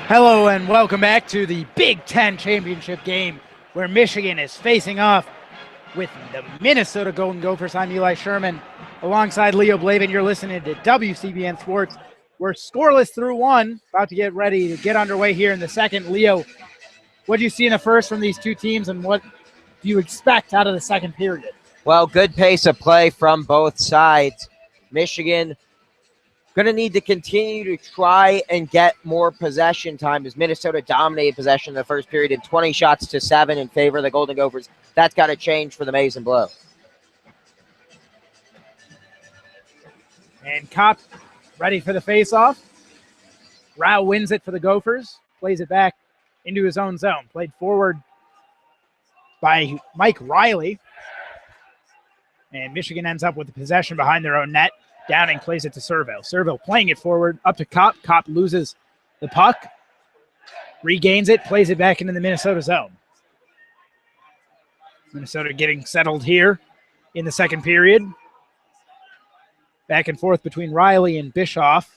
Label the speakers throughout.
Speaker 1: Hello and welcome back to the Big Ten Championship game where Michigan is facing off with the Minnesota Golden Gophers. I'm Eli Sherman alongside Leo Blavin. You're listening to WCBN Sports. We're scoreless through one, about to get ready to get underway here in the second. Leo, what do you see in the first from these two teams and what do you expect out of the second period?
Speaker 2: Well, good pace of play from both sides. Michigan going to need to continue to try and get more possession time as Minnesota dominated possession in the first period in 20 shots to 7 in favor of the Golden Gophers. That's got to change for the Maize and Blue.
Speaker 1: And Kopp ready for the faceoff. Rao wins it for the Gophers, plays it back into his own zone. Played forward by Mike Riley. And Michigan ends up with the possession behind their own net. Downing plays it to Servill. Servill playing it forward up to Kopp. Kopp loses the puck. Regains it, plays it back into the Minnesota zone. Minnesota getting settled here in the second period. Back and forth between Riley and Bischoff.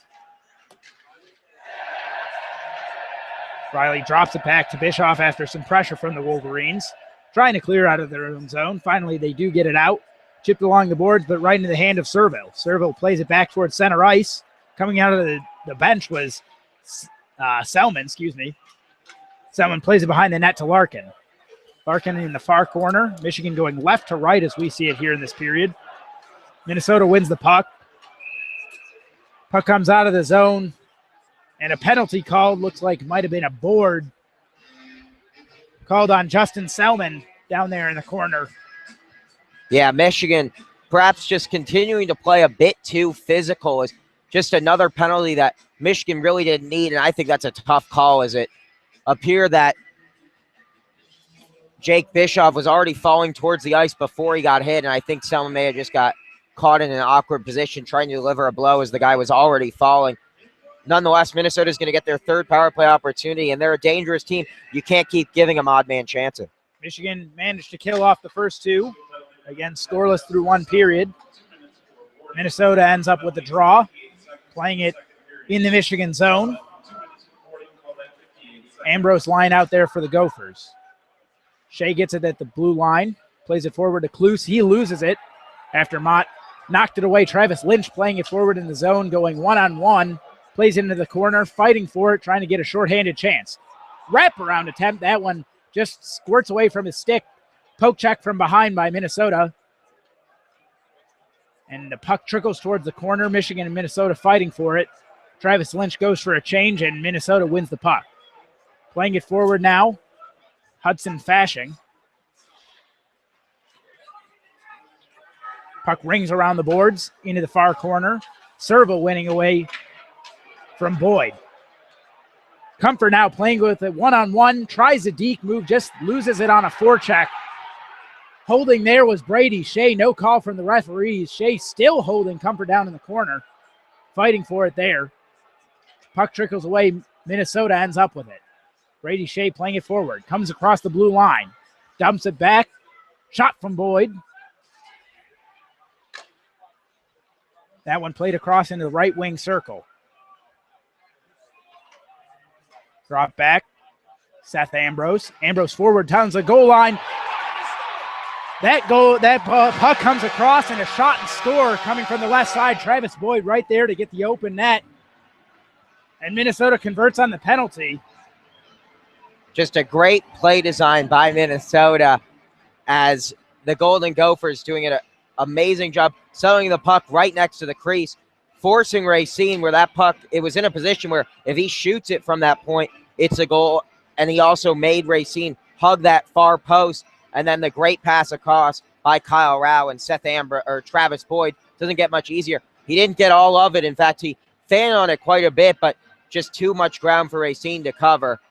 Speaker 1: Riley drops it back to Bischoff after some pressure from the Wolverines. Trying to clear out of their own zone. Finally, they do get it out. Chipped along the boards, but right into the hand of Servill. Servill plays it back towards center ice. Coming out of the bench was Selman, Selman plays it behind the net to Larkin. Larkin in the far corner. Michigan going left to right as we see it here in this period. Minnesota wins the puck. Puck comes out of the zone, and a penalty called. Looks like it might have been a board called on Justin Selman down there in the corner.
Speaker 2: Yeah, Michigan perhaps just continuing to play a bit too physical is just another penalty that Michigan really didn't need, and I think that's a tough call as it appeared that Jake Bischoff was already falling towards the ice before he got hit, and I think Selman may have just got caught in an awkward position trying to deliver a blow as the guy was already falling. Nonetheless, Minnesota's going to get their third power play opportunity, and they're a dangerous team. You can't keep giving them odd man chances.
Speaker 1: Michigan managed to kill off the first two. Again, scoreless through one period. Minnesota ends up with the draw, playing it in the Michigan zone. Ambrose line out there for the Gophers. Shea gets it at the blue line, plays it forward to Kluse. He loses it after Mott knocked it away. Travis Lynch playing it forward in the zone, going one-on-one, plays into the corner, fighting for it, trying to get a shorthanded chance. Wraparound attempt, that one just squirts away from his stick. Poke check from behind by Minnesota. And the puck trickles towards the corner. Michigan and Minnesota fighting for it. Travis Lynch goes for a change, and Minnesota wins the puck. Playing it forward now, Hudson Fashing. Puck rings around the boards into the far corner. Servill winning away from Boyd. Comfort now playing with it one-on-one. Tries a deke move, just loses it on a forecheck. Holding there was Brady Shea. No call from the referees. Shea still holding Comfort down in the corner. Fighting for it there. Puck trickles away. Minnesota ends up with it. Brady Shea playing it forward. Comes across the blue line. Dumps it back. Shot from Boyd. That one played across into the right wing circle. Drop back. Seth Ambrose. Ambrose forward. Towns the goal line. That puck comes across and a shot and score coming from the left side. Travis Boyd right there to get the open net. And Minnesota converts on the penalty.
Speaker 2: Just a great play design by Minnesota as the Golden Gophers doing an amazing job settling the puck right next to the crease, forcing Racine where that puck, it was in a position where if he shoots it from that point, it's a goal. And he also made Racine hug that far post. And then the great pass across by Kyle Rao and Travis Boyd doesn't get much easier. He didn't get all of it. In fact, he fanned on it quite a bit, but just too much ground for Racine to cover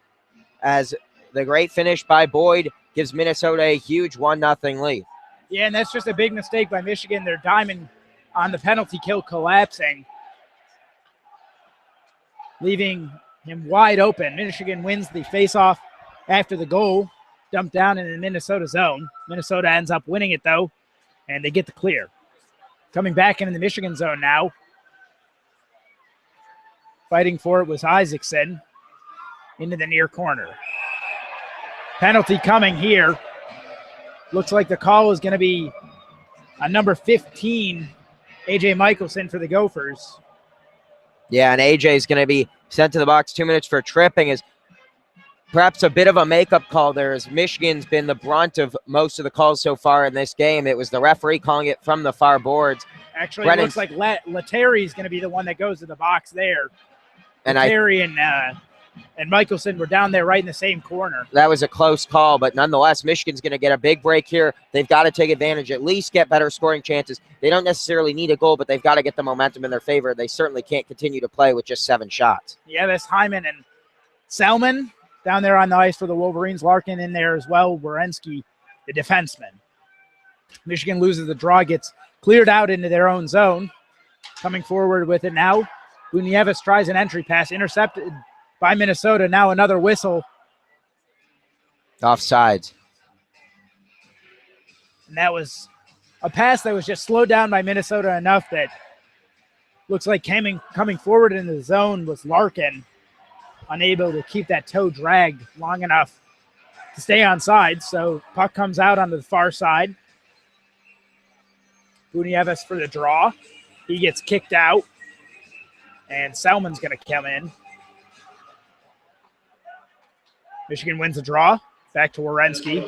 Speaker 2: as the great finish by Boyd gives Minnesota a huge 1-0 lead.
Speaker 1: Yeah, and that's just a big mistake by Michigan. Their diamond on the penalty kill collapsing, leaving him wide open. Michigan wins the faceoff after the goal. Dumped down in the Minnesota zone. Minnesota ends up winning it, though, and they get the clear. Coming back into the Michigan zone now. Fighting for it was Isaacson. into the near corner. Penalty coming here. Looks like the call is going to be on number 15, A.J. Michelson for the Gophers.
Speaker 2: Yeah, and AJ is going to be sent to the box. 2 minutes for tripping is perhaps a bit of a makeup call there, as Michigan's been the brunt of most of the calls so far in this game. It was the referee calling it from the far boards.
Speaker 1: Actually, it looks like Letary is going to be the one that goes to the box there.
Speaker 2: And
Speaker 1: Letary and Michelson were down there right in the same corner.
Speaker 2: That was a close call, but nonetheless, Michigan's going to get a big break here. They've got to take advantage, at least get better scoring chances. They don't necessarily need a goal, but they've got to get the momentum in their favor. They certainly can't continue to play with just 7 shots.
Speaker 1: Yeah, that's Hyman and Selman down there on the ice for the Wolverines. Larkin in there as well. Werenski, the defenseman. Michigan loses the draw, gets cleared out into their own zone. Coming forward with it now. Bunievis tries an entry pass, intercepted by Minnesota. Now another whistle.
Speaker 2: Offsides.
Speaker 1: And that was a pass that was just slowed down by Minnesota enough that looks like coming forward in the zone was Larkin, unable to keep that toe dragged long enough to stay on side. So puck comes out onto the far side. Bunievis for the draw. He gets kicked out. And Selman's going to come in. Michigan wins the draw. Back to Werenski.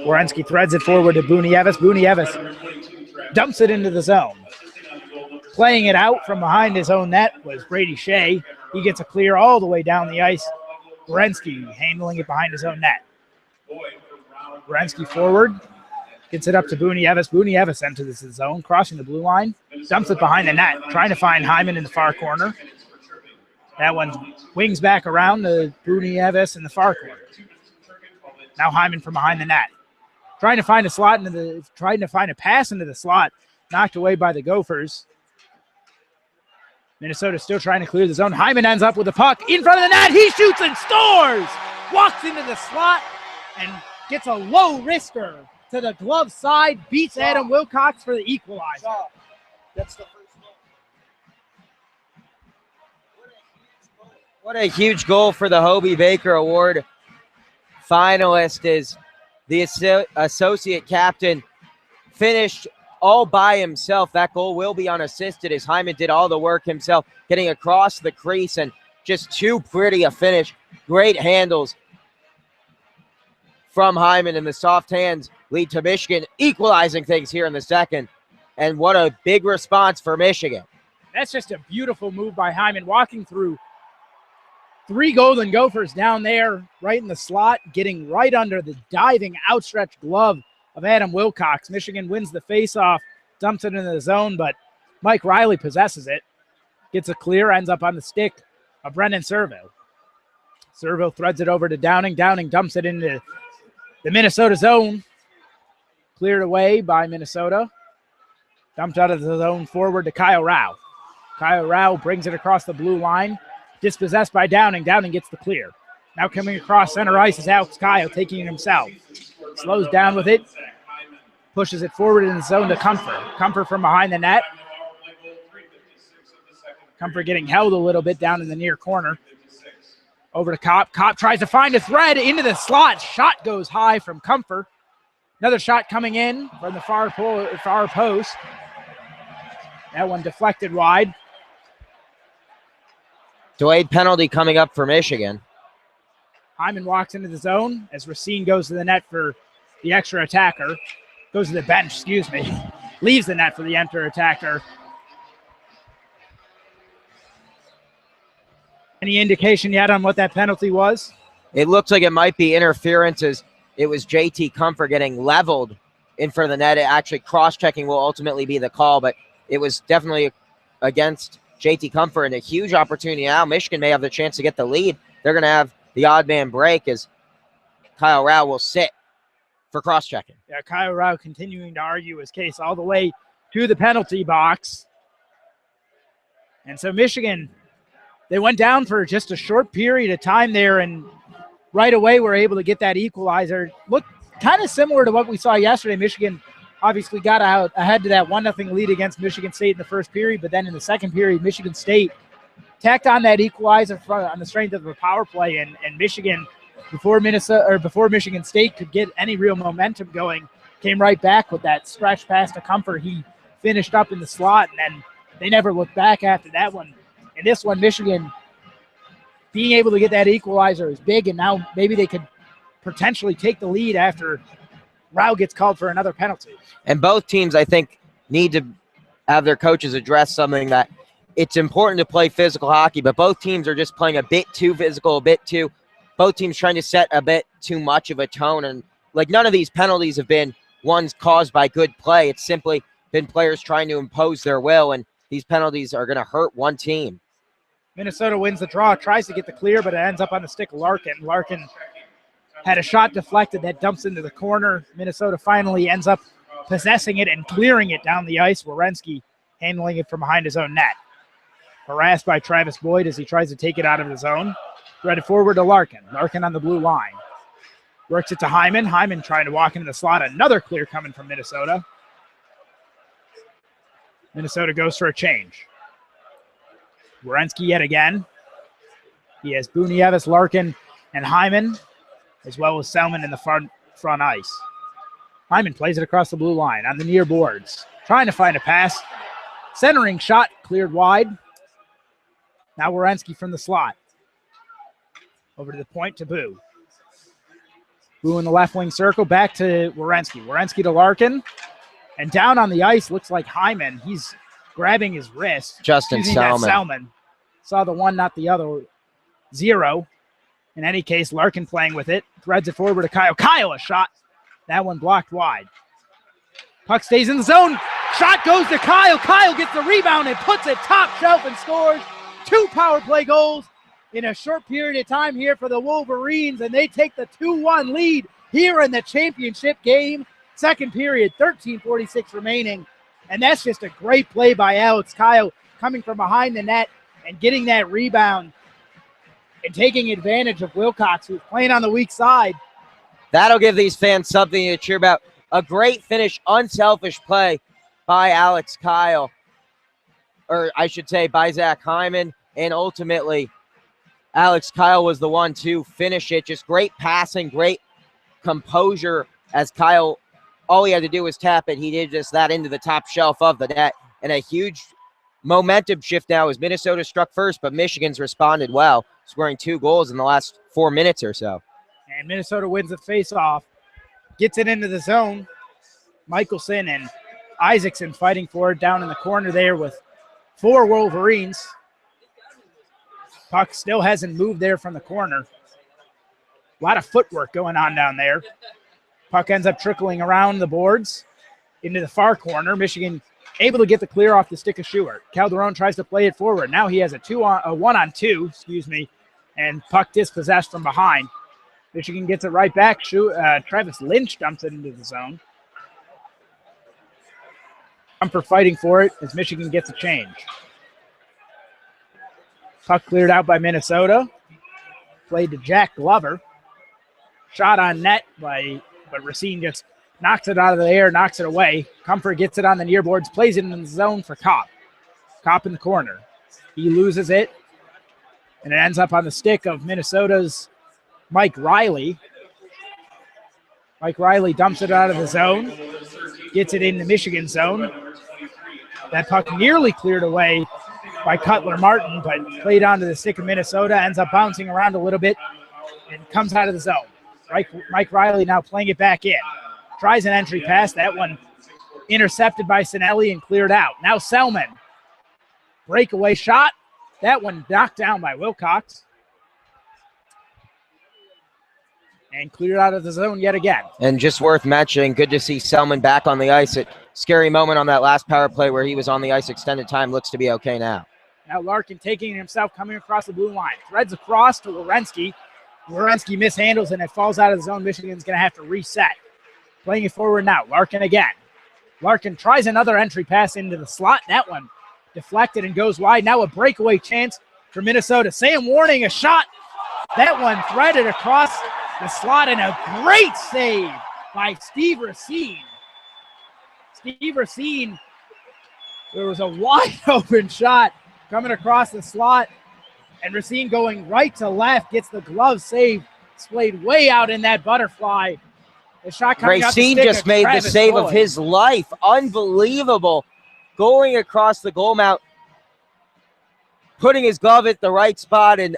Speaker 1: Werenski threads it forward to Bunievis. Bunievis dumps it into the zone. Playing it out from behind his own net was Brady Shea. He gets a clear all the way down the ice. Werenski handling it behind his own net. Werenski forward. Gets it up to Bunievis. Bunievis enters the zone, crossing the blue line. Dumps it behind the net, trying to find Hyman in the far corner. That one wings back around to Bunievis in the far corner. Now Hyman from behind the net. Trying to find a pass into the slot. Knocked away by the Gophers. Minnesota still trying to clear the zone. Hyman ends up with the puck in front of the net. He shoots and scores! Walks into the slot and gets a low wrister to the glove side, beats Adam Wilcox for the equalizer.
Speaker 2: That's the first goal. What a huge goal for the Hobey Baker Award finalist is the associate captain. Finished all by himself. That goal will be unassisted as Hyman did all the work himself, getting across the crease, and just too pretty a finish. Great handles from Hyman, and the soft hands lead to Michigan equalizing things here in the second. And what a big response for Michigan.
Speaker 1: That's just a beautiful move by Hyman, walking through 3 Golden Gophers down there right in the slot, getting right under the diving outstretched glove of Adam Wilcox. Michigan wins the faceoff, dumps it into the zone, but Mike Riley possesses it. Gets a clear, ends up on the stick of Brendan Serville. Serville threads it over to Downing. Downing dumps it into the Minnesota zone. Cleared away by Minnesota. Dumped out of the zone forward to Kyle Rao. Kyle Rao brings it across the blue line. Dispossessed by Downing. Downing gets the clear. Now coming across center ice is Alex Kyle, taking it himself. Slows down with it. Pushes it forward in the zone to Comfort. Comfort from behind the net. Comfort getting held a little bit down in the near corner. Over to Kopp. Kopp tries to find a thread into the slot. Shot goes high from Comfort. Another shot coming in from the far post. That one deflected wide.
Speaker 2: Delayed penalty coming up for Michigan.
Speaker 1: Hyman walks into the zone as Racine goes to the net for the extra attacker. Goes to the bench, excuse me. Leaves the net for the extra attacker. Any indication yet on what that penalty was?
Speaker 2: It looks like it might be interference, as it was JT Comfort getting leveled in front of the net. It actually cross-checking will ultimately be the call, but it was definitely against JT Comfort, and a huge opportunity now. Michigan may have the chance to get the lead. They're going to have the odd man break as Kyle Rao will sit for cross-checking.
Speaker 1: Yeah, Kyle Rao continuing to argue his case all the way to the penalty box. And so Michigan, they went down for just a short period of time there, and right away were able to get that equalizer. Looked kind of similar to what we saw yesterday. Michigan obviously got out ahead to that 1-0 lead against Michigan State in the first period, but then in the second period, Michigan State tacked on that equalizer on the strength of a power play, and Michigan, before Michigan State could get any real momentum going, came right back with that stretch pass to Comfort. He finished up in the slot, and then they never looked back after that one. And this one, Michigan being able to get that equalizer is big, and now maybe they could potentially take the lead after Rao gets called for another penalty.
Speaker 2: And both teams, I think, need to have their coaches address something, that it's important to play physical hockey, but both teams are just playing a bit too physical, both teams trying to set a bit too much of a tone. And like, none of these penalties have been ones caused by good play. It's simply been players trying to impose their will, and these penalties are going to hurt one team.
Speaker 1: Minnesota wins the draw, tries to get the clear, but it ends up on the stick of Larkin. Larkin had a shot deflected that dumps into the corner. Minnesota finally ends up possessing it and clearing it down the ice. Werenski handling it from behind his own net. Harassed by Travis Boyd as he tries to take it out of the zone. Threaded forward to Larkin. Larkin on the blue line. Works it to Hyman. Hyman trying to walk into the slot. Another clear coming from Minnesota. Minnesota goes for a change. Werenski yet again. He has Bunievis, Larkin, and Hyman, as well as Selman in the front ice. Hyman plays it across the blue line on the near boards. Trying to find a pass. Centering shot cleared wide. Now Werenski from the slot. Over to the point to Boo. Boo in the left wing circle. Back to Werenski. Werenski to Larkin. And down on the ice looks like Hyman. He's grabbing his wrist.
Speaker 2: Justin Selman.
Speaker 1: Saw the one, not the other. 0. In any case, Larkin playing with it. Threads it forward to Kyle. Kyle, a shot. That one blocked wide. Puck stays in the zone. Shot goes to Kyle. Kyle gets the rebound and puts it top shelf and scores. 2 power play goals in a short period of time here for the Wolverines, and they take the 2-1 lead here in the championship game. Second period, 13:46 remaining, and that's just a great play by Alex Kyle, coming from behind the net and getting that rebound and taking advantage of Wilcox, who's playing on the weak side.
Speaker 2: That'll give these fans something to cheer about. A great finish, unselfish play by Alex Kyle, or I should say by Zach Hyman, and ultimately Alex Kyle was the one to finish it. Just great passing, great composure as Kyle, all he had to do was tap it. He did just that into the top shelf of the net, and a huge momentum shift now as Minnesota struck first, but Michigan's responded well, scoring 2 goals in the last 4 minutes or so.
Speaker 1: And Minnesota wins the faceoff, gets it into the zone. Michelson and Isaacson fighting for it down in the corner there with 4 Wolverines. Puck still hasn't moved there from the corner. A lot of footwork going on down there. Puck ends up trickling around the boards into the far corner. Michigan able to get the clear off the stick of Schuart. Calderon tries to play it forward. Now he has a 1-on-2, and puck dispossessed from behind. Michigan gets it right back. Travis Lynch dumps it into the zone. Comfort fighting for it as Michigan gets a change. Puck cleared out by Minnesota. Played to Jack Glover. Shot on net but Racine just knocks it out of the air, knocks it away. Comfort gets it on the near boards, plays it in the zone for Kopp. Kopp in the corner. He loses it, and it ends up on the stick of Minnesota's Mike Riley. Mike Riley dumps it out of the zone, gets it in the Michigan zone. That puck nearly cleared away by Cutler Martin, but played onto the stick of Minnesota, ends up bouncing around a little bit and comes out of the zone. Mike Riley now playing it back in. Tries an entry pass. That one intercepted by Sinelli and cleared out. Now Selman. Breakaway shot. That one knocked down by Wilcox. And cleared out of the zone yet again.
Speaker 2: And just worth mentioning, good to see Selman back on the ice. A scary moment on that last power play where he was on the ice extended time. Looks to be okay now.
Speaker 1: Now Larkin taking it himself, coming across the blue line. Threads across to Werenski. Werenski mishandles and it falls out of the zone. Michigan's going to have to reset. Playing it forward now. Larkin again. Larkin tries another entry pass into the slot. That one deflected and goes wide. Now a breakaway chance for Minnesota. Sam Warning, a shot. That one threaded across the slot, and a great save by Steve Racine. Steve Racine, there was a wide open shot coming across the slot. And Racine going right to left, gets the glove save, displayed way out in that butterfly. The shot coming out the
Speaker 2: Racine
Speaker 1: stick
Speaker 2: just
Speaker 1: of
Speaker 2: made the
Speaker 1: Travis
Speaker 2: save of
Speaker 1: Lloyd.
Speaker 2: his life. Unbelievable. Going across the goal mount, putting his glove at the right spot, and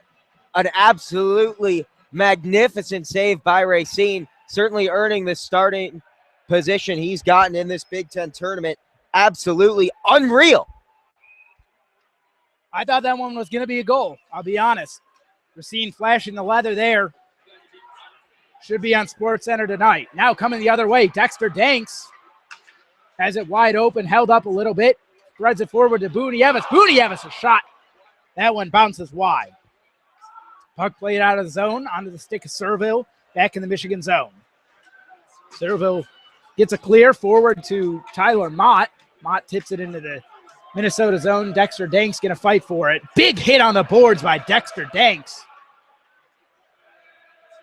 Speaker 2: an absolutely magnificent save by Racine. Certainly earning the starting position he's gotten in this Big Ten tournament. Absolutely unreal.
Speaker 1: I thought that one was going to be a goal, I'll be honest. Racine flashing the leather there. Should be on SportsCenter tonight. Now coming the other way, Dexter Danks has it wide open, held up a little bit, threads it forward to Booney Evans. Booney Evans, a shot. That one bounces wide. Puck played out of the zone onto the stick of Serville, back in the Michigan zone. Serville gets a clear forward to Tyler Mott. Mott tips it into the Minnesota zone. Dexter Danks going to fight for it. Big hit on the boards by Dexter Danks.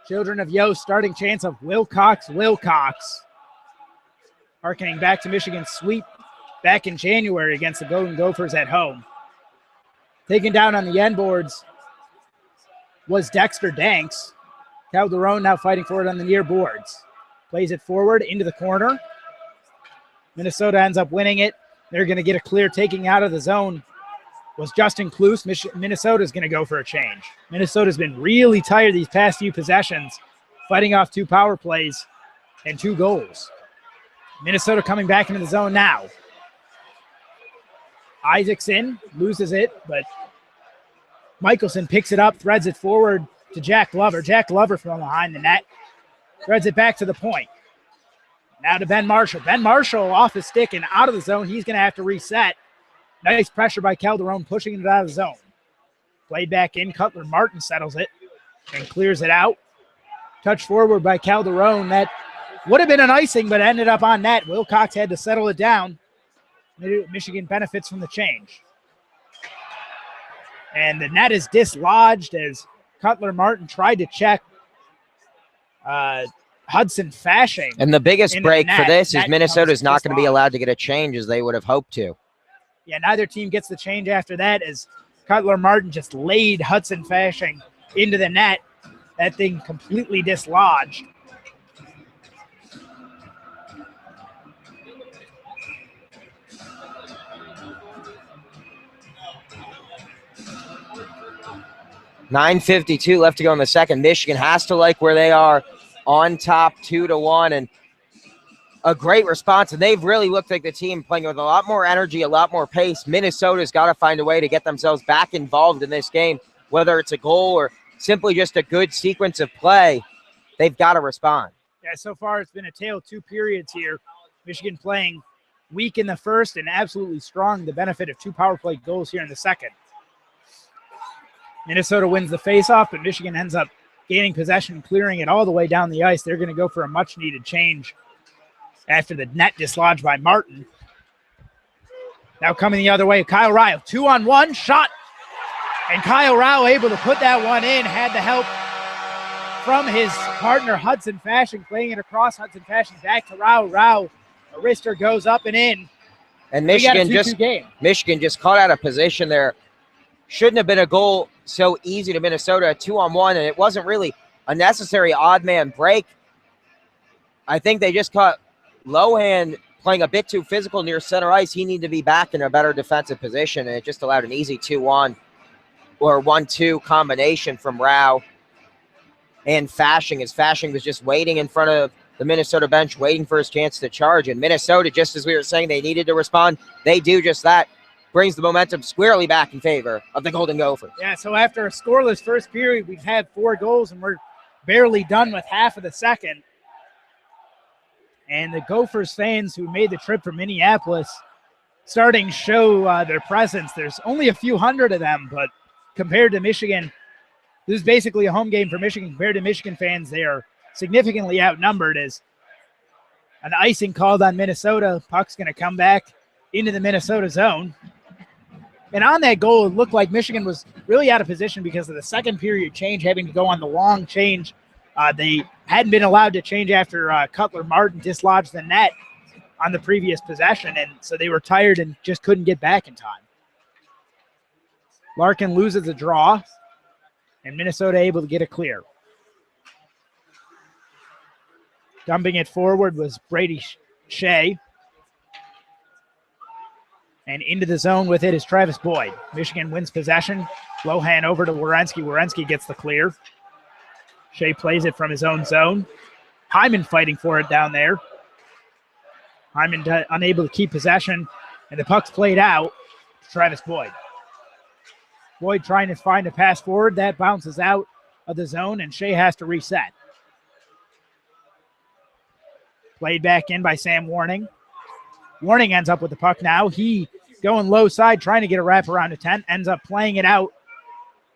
Speaker 1: Children of Yost, starting chance of Wilcox. Harkening back to Michigan's sweep back in January against the Golden Gophers at home. Taken down on the end boards was Dexter Danks. Calderon now fighting for it on the near boards. Plays it forward into the corner. Minnesota ends up winning it. They're going to get a clear taking out of the zone. Was Justin Kloos. Minnesota's going to go for a change. Minnesota's been really tired these past few possessions, fighting off 2 power plays and 2 goals. Minnesota coming back into the zone now. Isaacson loses it, but Michelson picks it up, threads it forward to Jack Glover. Jack Glover from behind the net. Threads it back to the point. Now to Ben Marshall. Ben Marshall off his stick and out of the zone. He's going to have to reset. Nice pressure by Calderon, pushing it out of the zone. Played back in. Cutler Martin settles it and clears it out. Touch forward by Calderon. That would have been an icing, but ended up on net. Wilcox had to settle it down. Michigan benefits from the change. And the net is dislodged as Cutler Martin tried to check Hudson Fashing.
Speaker 2: And the biggest break for this is Minnesota's not going to be
Speaker 1: dislodged.
Speaker 2: allowed to get a change as they would have hoped to.
Speaker 1: Yeah, neither team gets the change after that as Cutler Martin just laid Hudson Fashing into the net. That thing completely dislodged.
Speaker 2: .952 left to go in the second. Michigan has to like where they are, on top 2-1, and a great response. And they've really looked like the team playing with a lot more energy, a lot more pace. Minnesota's got to find a way to get themselves back involved in this game, whether it's a goal or simply just a good sequence of play. They've got to respond.
Speaker 1: Yeah, so far it's been a tale of 2 periods here. Michigan playing weak in the first and absolutely strong, the benefit of 2 power play goals here in the second. Minnesota wins the faceoff, but Michigan ends up gaining possession and clearing it all the way down the ice. They're going to go for a much-needed change after the net dislodged by Martin. Now coming the other way, Kyle Rao, 2-on-1, shot. And Kyle Rao able to put that one in, had the help from his partner, Hudson Fashing, playing it across. Hudson Fashing back to Rao. Rao, a wrister goes up and in.
Speaker 2: And Michigan just caught out of position there. Shouldn't have been a goal so easy to Minnesota, a 2-on-1, and it wasn't really a necessary odd man break. I think they just caught Lohan playing a bit too physical near center ice. He needed to be back in a better defensive position, and it just allowed an easy 2-1 or 1-2 combination from Rao and Fashing, as Fashing was just waiting in front of the Minnesota bench, waiting for his chance to charge. And Minnesota, just as we were saying, they needed to respond. They do just that. Brings the momentum squarely back in favor of the Golden Gophers.
Speaker 1: Yeah, so after a scoreless first period, we've had 4 goals, and we're barely done with half of the second. And the Gophers fans who made the trip from Minneapolis starting to show their presence. There's only a few hundred of them, but compared to Michigan, this is basically a home game for Michigan. Compared to Michigan fans, they are significantly outnumbered as an icing called on Minnesota. Puck's going to come back into the Minnesota zone. And on that goal, it looked like Michigan was really out of position because of the second period change, having to go on the long change. They hadn't been allowed to change after Cutler Martin dislodged the net on the previous possession, and so they were tired and just couldn't get back in time. Larkin loses a draw. and Minnesota able to get a clear. Dumping it forward was Brady Shea. And into the zone with it is Travis Boyd. Michigan wins possession. Lohan over to Werenski. Werenski gets the clear. Shea plays it from his own zone. Hyman fighting for it down there. Hyman unable to keep possession, and the puck's played out to Travis Boyd. Boyd trying to find a pass forward. That bounces out of the zone, and Shea has to reset. Played back in by Sam Warning. Warning ends up with the puck now. He going low side, trying to get a wrap around the tent, ends up playing it out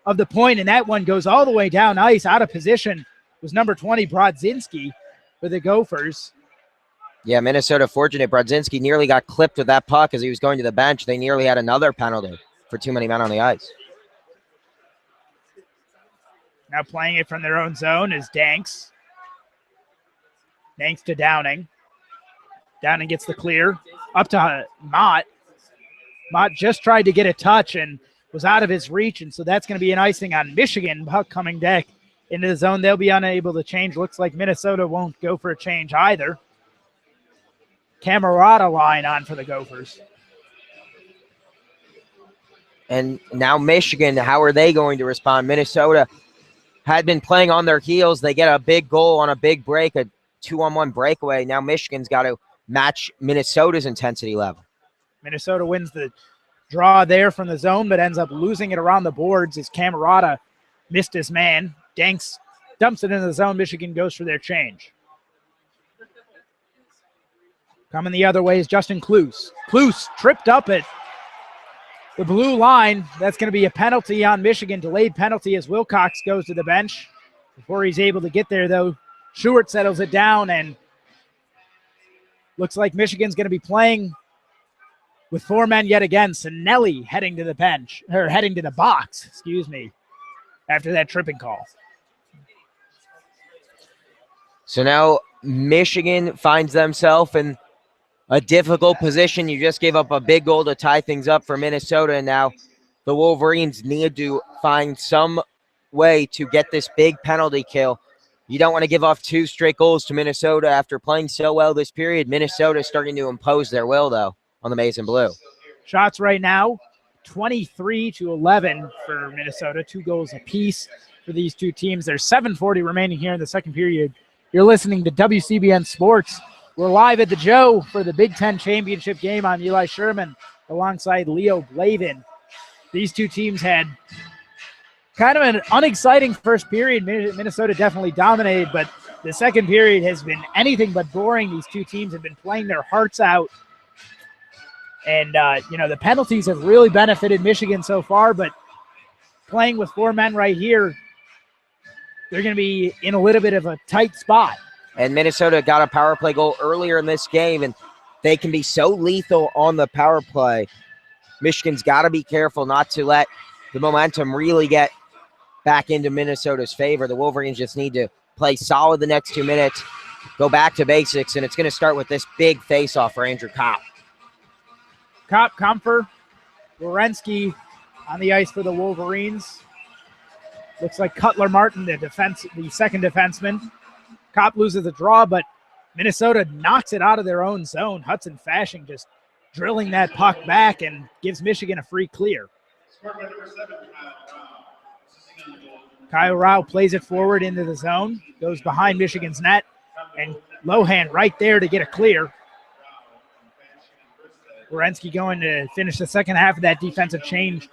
Speaker 1: of the point, and that one goes all the way down ice. Out of position was number 20, Brodzinski, for the Gophers.
Speaker 2: Yeah, Minnesota fortunate. Brodzinski nearly got clipped with that puck as he was going to the bench. They nearly had another penalty for too many men on the ice.
Speaker 1: Now playing it from their own zone is Danks. Danks to Downing. Downing gets the clear. Up to Mott. Mott just tried to get a touch and was out of his reach, and so that's going to be an icing on Michigan. Puck coming back into the zone. They'll be unable to change. Looks like Minnesota won't go for a change either. Camerata line on for the Gophers.
Speaker 2: And now Michigan, how are they going to respond? Minnesota had been playing on their heels. They get a big goal on a big break, a 2-on-1 breakaway. Now Michigan's got to match Minnesota's intensity level.
Speaker 1: Minnesota wins the draw there from the zone, but ends up losing it around the boards as Camerata missed his man. Danks dumps it into the zone. Michigan goes for their change. Coming the other way is Justin Kloos. Kloos tripped up at the blue line. That's going to be a penalty on Michigan. Delayed penalty as Wilcox goes to the bench. Before he's able to get there, though, Stewart settles it down, and looks like Michigan's going to be playing with 4 men yet again. Sinelli heading to the bench, or heading to the box, after that tripping call.
Speaker 2: So now Michigan finds themselves in a difficult position. You just gave up a big goal to tie things up for Minnesota, and now the Wolverines need to find some way to get this big penalty kill. You don't want to give off 2 straight goals to Minnesota after playing so well this period. Minnesota is starting to impose their will, though, on the Maize and Blue.
Speaker 1: Shots right now, 23-11 for Minnesota. 2 goals apiece for these two teams. There's 7:40 remaining here in the second period. You're listening to WCBN Sports. We're live at the Joe for the Big Ten Championship game. I'm Eli Sherman alongside Leo Blavin. These two teams had kind of an unexciting first period. Minnesota definitely dominated, but the second period has been anything but boring. These two teams have been playing their hearts out. And, the penalties have really benefited Michigan so far, but playing with 4 men right here, they're going to be in a little bit of a tight spot.
Speaker 2: And Minnesota got a power play goal earlier in this game, and they can be so lethal on the power play. Michigan's got to be careful not to let the momentum really get back into Minnesota's favor. The Wolverines just need to play solid the next 2 minutes, go back to basics, and it's going to start with this big face-off for Andrew Kopp.
Speaker 1: Kopp, Comfer, Werenski on the ice for the Wolverines. Looks like Cutler Martin, the second defenseman. Kopp loses the draw, but Minnesota knocks it out of their own zone. Hudson Fasching just drilling that puck back and gives Michigan a free clear. Kyle Rao plays it forward into the zone, goes behind Michigan's net, and Lohan right there to get a clear. Werenski going to finish the second half of that defensive change.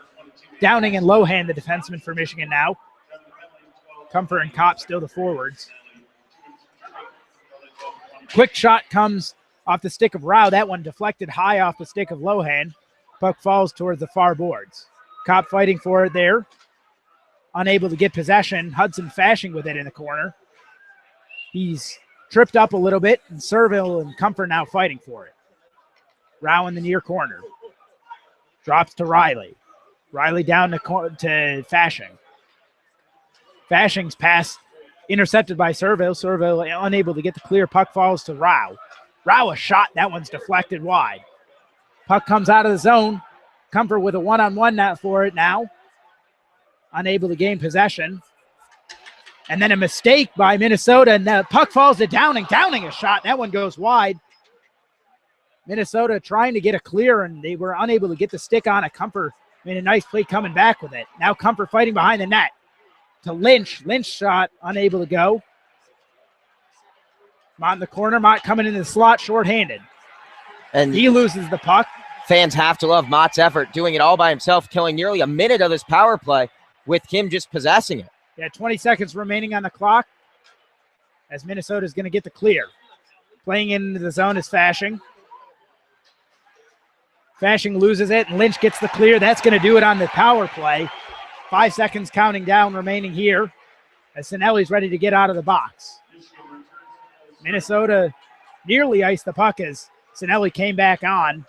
Speaker 1: Downing and Lohan, the defenseman for Michigan now. Comfort and Kopp still the forwards. Quick shot comes off the stick of Rao. That one deflected high off the stick of Lohan. Puck falls towards the far boards. Kopp fighting for it there. Unable to get possession. Hudson Fasching with it in the corner. He's tripped up a little bit, and Serville and Comfort now fighting for it. Rao in the near corner. Drops to Riley. Riley down to Fasching. Fasching's pass intercepted by Serville. Serville unable to get the clear. Puck falls to Rao. Rao a shot. That one's deflected wide. Puck comes out of the zone. Comfort with a one-on-one net for it now. unable to gain possession. And then a mistake by Minnesota, and the puck falls to Downing. Downing a shot. That one goes wide. Minnesota trying to get a clear, and they were unable to get the stick on it. Comfort made a nice play coming back with it. Now Comfort fighting behind the net to Lynch. Lynch shot, unable to go. Mott in the corner. Mott coming into the slot, shorthanded.
Speaker 2: And
Speaker 1: he loses the puck.
Speaker 2: Fans have to love Mott's effort, doing it all by himself, killing nearly a minute of this power play with him just possessing it.
Speaker 1: Yeah, 20 seconds remaining on the clock as Minnesota is going to get the clear. Playing into the zone is Fashing. Fashing loses it, and Lynch gets the clear. That's going to do it on the power play. 5 seconds counting down remaining here as Sinelli's ready to get out of the box. Minnesota nearly iced the puck as Sinelli came back on.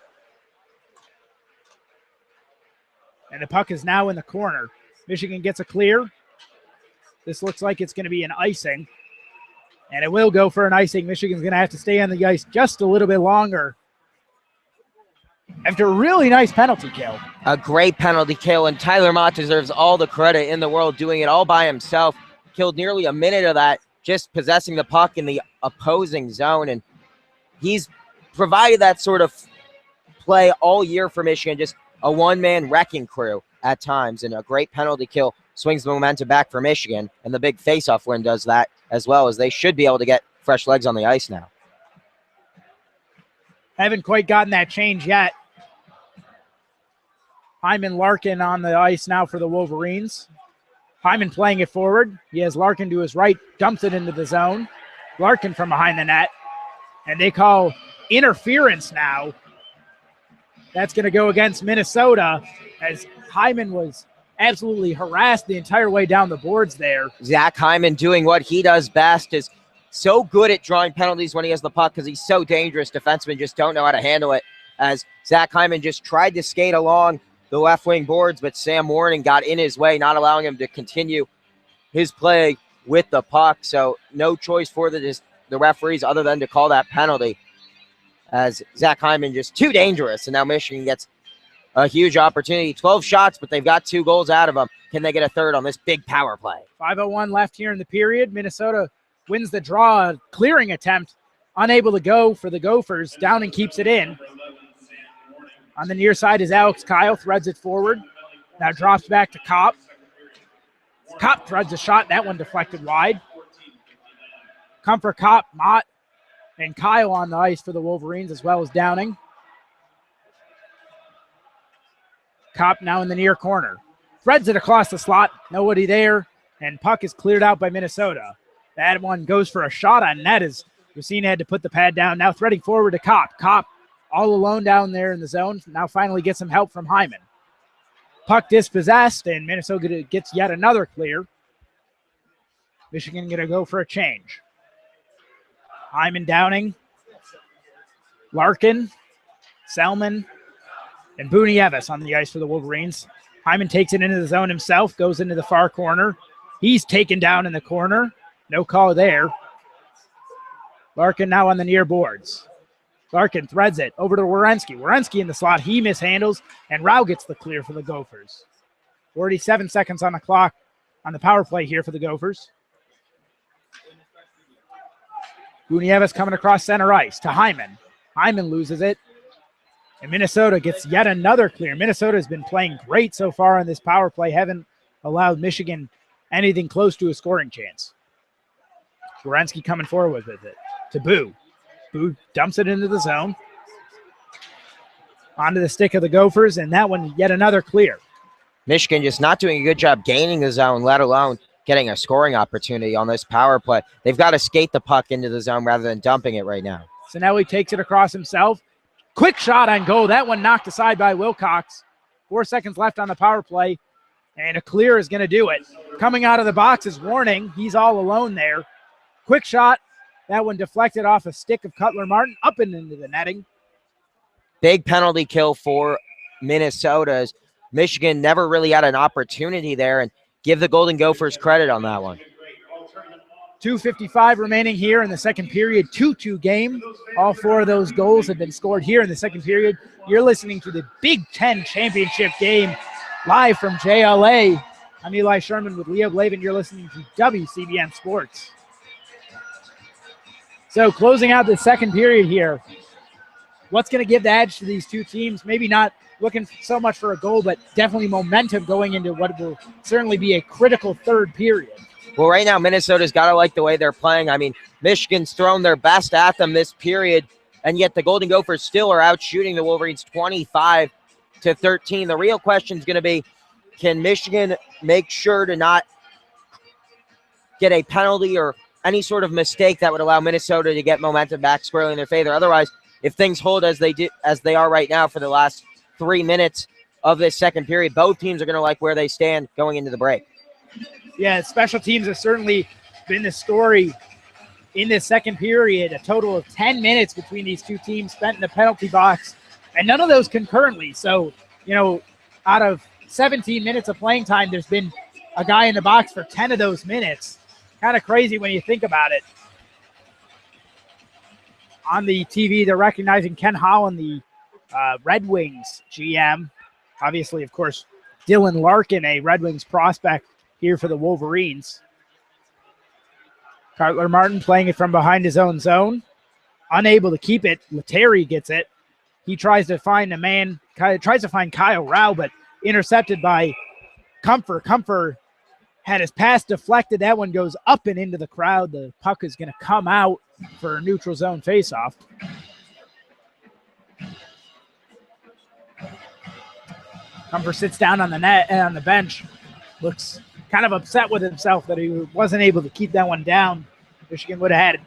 Speaker 1: And the puck is now in the corner. Michigan gets a clear. This looks like it's going to be an icing. And it will go for an icing. Michigan's going to have to stay on the ice just a little bit longer after a really nice penalty kill.
Speaker 2: A great penalty kill, and Tyler Mott deserves all the credit in the world, doing it all by himself. Killed nearly a minute of that, just possessing the puck in the opposing zone. And he's provided that sort of play all year for Michigan, just a one-man wrecking crew at times, and a great penalty kill swings the momentum back for Michigan, and the big face-off win does that as well, as they should be able to get fresh legs on the ice now.
Speaker 1: Haven't quite gotten that change yet. Hyman Larkin on the ice now for the Wolverines. Hyman playing it forward. He has Larkin to his right, dumps it into the zone. Larkin from behind the net, and they call interference now. That's going to go against Minnesota as Hyman was absolutely harassed the entire way down the boards there.
Speaker 2: Zach Hyman doing what he does best, is so good at drawing penalties when he has the puck because he's so dangerous. Defensemen just don't know how to handle it, as Zach Hyman just tried to skate along the left wing boards, but Sam Warning got in his way, not allowing him to continue his play with the puck. So no choice for the referees other than to call that penalty, as Zach Hyman just too dangerous. And now Michigan gets a huge opportunity. 12 shots, but they've got 2 goals out of them. Can they get a third on this big power play?
Speaker 1: 5:01 left here in the period. Minnesota wins the draw. Clearing attempt, unable to go for the Gophers. Downing keeps it in. On the near side is Alex Kyle, threads it forward. Now drops back to Kopp. Kopp threads a shot. That one deflected wide. Comfort, Kopp, Mott, and Kyle on the ice for the Wolverines, as well as Downing. Kopp now in the near corner. Threads it across the slot. Nobody there. And puck is cleared out by Minnesota. That one goes for a shot on net as Racine had to put the pad down. Now threading forward to Kopp. Kopp all alone down there in the zone. Now finally gets some help from Hyman. Puck dispossessed, and Minnesota gets yet another clear. Michigan going to go for a change. Hyman, Downing, Larkin, Selman, and Bunievis on the ice for the Wolverines. Hyman takes it into the zone himself, goes into the far corner. He's taken down in the corner. No call there. Larkin now on the near boards. Larkin threads it over to Werenski. Werenski in the slot. He mishandles, and Rao gets the clear for the Gophers. 47 seconds on the clock on the power play here for the Gophers. Bunievis coming across center ice to Hyman. Hyman loses it, and Minnesota gets yet another clear. Minnesota has been playing great so far on this power play. Haven't allowed Michigan anything close to a scoring chance. Werenski coming forward with it to Boo. Boo dumps it into the zone. Onto the stick of the Gophers, and that one yet another clear.
Speaker 2: Michigan just not doing a good job gaining the zone, let alone getting a scoring opportunity on this power play. They've got to skate the puck into the zone rather than dumping it right now.
Speaker 1: Sinelli takes it across himself. Quick shot on goal. That one knocked aside by Wilcox. 4 seconds left on the power play, and a clear is going to do it. Coming out of the box is Warning. He's all alone there. Quick shot. That one deflected off a stick of Cutler Martin up and into the netting.
Speaker 2: Big penalty kill for Minnesota's. Michigan never really had an opportunity there, and give the Golden Gophers credit on that one.
Speaker 1: 2:55 remaining here in the second period. 2-2 game. All 4 of those goals have been scored here in the second period. You're listening to the Big Ten Championship game live from JLA I'm Eli Sherman with Leo Glavin. You're listening to WCBN Sports. So closing out the second period here, what's going to give the edge to these two teams? Maybe not looking so much for a goal, but definitely momentum going into what will certainly be a critical third period.
Speaker 2: Well, right now, Minnesota's got to like the way they're playing. I mean, Michigan's thrown their best at them this period, and yet the Golden Gophers still are out shooting the Wolverines 25-13. The real question is going to be, can Michigan make sure to not get a penalty or any sort of mistake that would allow Minnesota to get momentum back squarely in their favor? Otherwise, if things hold as they are right now for the last 3 minutes of this second period, both teams are going to like where they stand going into the break.
Speaker 1: Yeah, special teams have certainly been the story in this second period. A total of 10 minutes between these two teams spent in the penalty box, and none of those concurrently. So, out of 17 minutes of playing time, there's been a guy in the box for 10 of those minutes. Kind of crazy when you think about it. On the TV, they're recognizing Ken Holland, the Red Wings GM. Obviously, of course, Dylan Larkin, a Red Wings prospect here for the Wolverines. Cartler Martin playing it from behind his own zone. Unable to keep it. Letary gets it. He tries to find Kyle Rao, but intercepted by Comfort. Comfort had his pass deflected. That one goes up and into the crowd. The puck is going to come out for a neutral zone faceoff. Comfort sits down on the net and on the bench. Looks kind of upset with himself that he wasn't able to keep that one down. Michigan would have had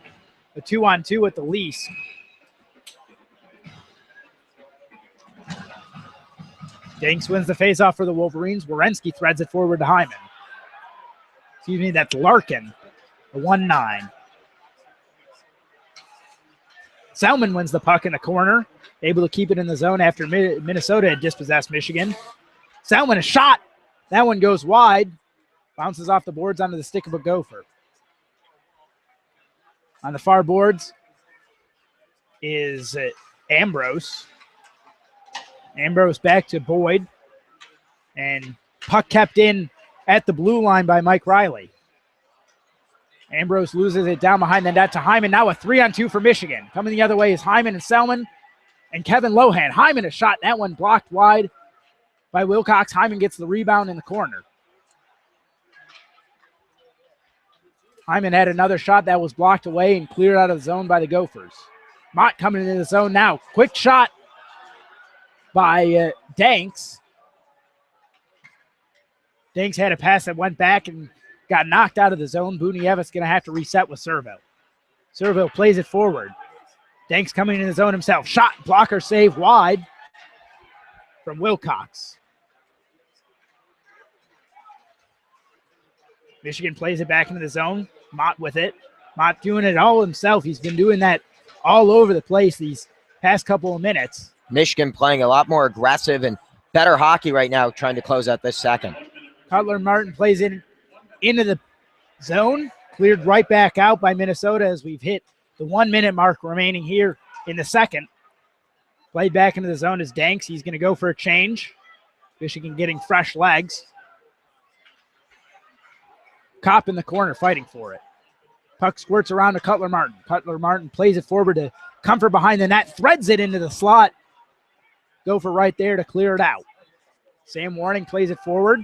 Speaker 1: a 2-on-2 at the least. Danks wins the faceoff for the Wolverines. Werenski threads it forward to Hyman. Excuse me, that's Larkin. A 1-9. Selman wins the puck in the corner. Able to keep it in the zone after Minnesota had dispossessed Michigan. Selman a shot. That one goes wide. Bounces off the boards onto the stick of a Gopher. On the far boards is Ambrose. Ambrose back to Boyd. And puck kept in at the blue line by Mike Riley. Ambrose loses it down behind the net to Hyman. Now a 3-on-2 for Michigan. Coming the other way is Hyman and Selman and Kevin Lohan. Hyman a shot. That one blocked wide by Wilcox. Hyman gets the rebound in the corner. Hyman had another shot that was blocked away and cleared out of the zone by the Gophers. Mott coming into the zone now. Quick shot by Danks. Danks had a pass that went back and got knocked out of the zone. Bunievic going to have to reset with Serville. Serville plays it forward. Danks coming into the zone himself. Shot, blocker, save wide from Wilcox. Michigan plays it back into the zone. Mott with it. Mott doing it all himself. He's been doing that all over the place these past couple of minutes.
Speaker 2: Michigan playing a lot more aggressive and better hockey right now, trying to close out this second.
Speaker 1: Cutler Martin plays it into the zone. Cleared right back out by Minnesota as we've hit the 1 minute mark remaining here in the second. Played back into the zone is Danks. He's going to go for a change. Michigan getting fresh legs. Kopp in the corner fighting for it. Puck squirts around to Cutler Martin. Cutler Martin plays it forward to Comfort behind the net. Threads it into the slot. Gopher right there to clear it out. Sam Warning plays it forward.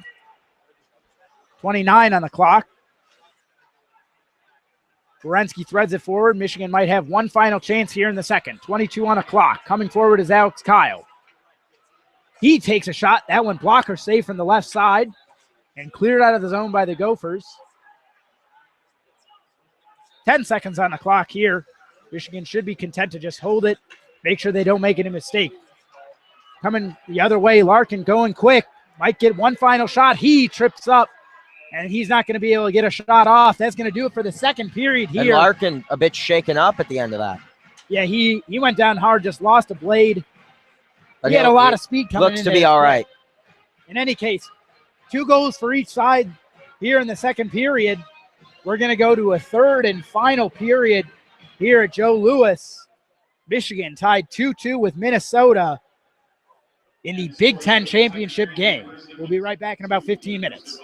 Speaker 1: 29 on the clock. Werenski threads it forward. Michigan might have one final chance here in the second. 22 on the clock. Coming forward is Alex Kyle. He takes a shot. That one blocker safe from the left side and cleared out of the zone by the Gophers. 10 seconds on the clock here. Michigan should be content to just hold it. Make sure they don't make any mistake. Coming the other way, Larkin going quick. Might get one final shot. He trips up, and he's not going to be able to get a shot off. That's going to do it for the second period here.
Speaker 2: And Larkin a bit shaken up at the end of that.
Speaker 1: Yeah, he went down hard, just lost a blade. He had a lot of speed coming in.
Speaker 2: Looks to be all right.
Speaker 1: In any case, 2 goals for each side here in the second period. We're going to go to a third and final period here at Joe Louis. Michigan tied 2-2 with Minnesota in the Big Ten championship game. We'll be right back in about 15 minutes.